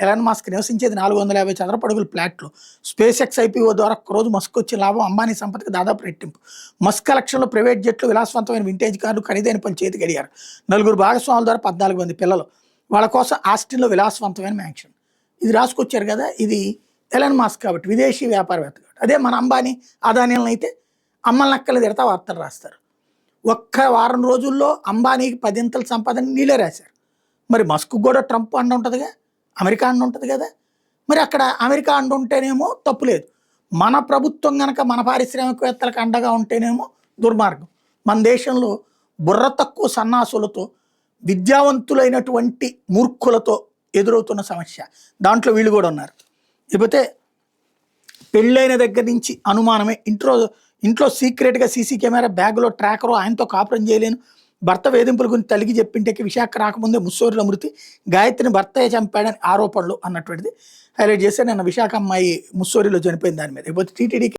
Elon Musk నివసించేది 450 చదరపు అడుగుల ఫ్లాట్లు. స్పేస్ ఎక్స్ ఐపీఓ ద్వారా ఒక్కరోజు మస్క్ వచ్చే లాభం అంబానీ సంపదకి దాదాపు రెట్టింపు. మస్క్ కలెక్షన్లో ప్రైవేట్ జట్లు, విలాసవంతమైన వింటేజ్ కార్లు, ఖరీదైన పని చేతికి గడియారు. 4 భాగస్వాముల ద్వారా 14 మంది పిల్లలు. వాళ్ళ కోసం ఆస్టిన్లో విలాసవంతమైన మ్యాన్షన్. ఇది రాసుకొచ్చారు కదా, ఇది ఎలాన్ మస్క్ కాబట్టి విదేశీ వ్యాపారవేత్త కాబట్టి. అదే మన అంబానీ అదానీలను అయితే అమ్మల నక్కలు తిడతా వార్తలు రాస్తారు. ఒక్క వారం రోజుల్లో అంబానీకి 10 ఇంతల సంపాదన నీళ్ళే రాశారు. మరి మస్క్ కూడా ట్రంప్ అండ ఉంటుందిగా, అమెరికా అండ ఉంటుంది కదా. మరి అక్కడ అమెరికా అండ ఉంటేనేమో తప్పులేదు, మన ప్రభుత్వం కనుక మన పారిశ్రామికవేత్తలకు అండగా ఉంటేనేమో దుర్మార్గం. మన దేశంలో బుర్ర తక్కువ సన్నాసులతో, విద్యావంతులైనటువంటి మూర్ఖులతో ఎదురవుతున్న సమస్య. దాంట్లో వీళ్ళు కూడా ఉన్నారు. లేకపోతే పెళ్ళైన దగ్గర నుంచి అనుమానమే. ఇంట్లో సీక్రెట్గా సీసీ కెమెరా, బ్యాగులో ట్రాకరు, ఆయనతో కాపురం చేయలేను, భర్త వేధింపుల గురించి తల్లికి చెప్పింటే విశాఖ రాకముందే ముస్సోరిలో మృతి, గాయత్రిని భర్తయే చంపాడని ఆరోపణలు అన్నటువంటిది హైలైట్ చేస్తే నిన్న విశాఖ అమ్మాయి ముస్సోరిలో చనిపోయింది దాని మీద. లేకపోతే టీటీడీకి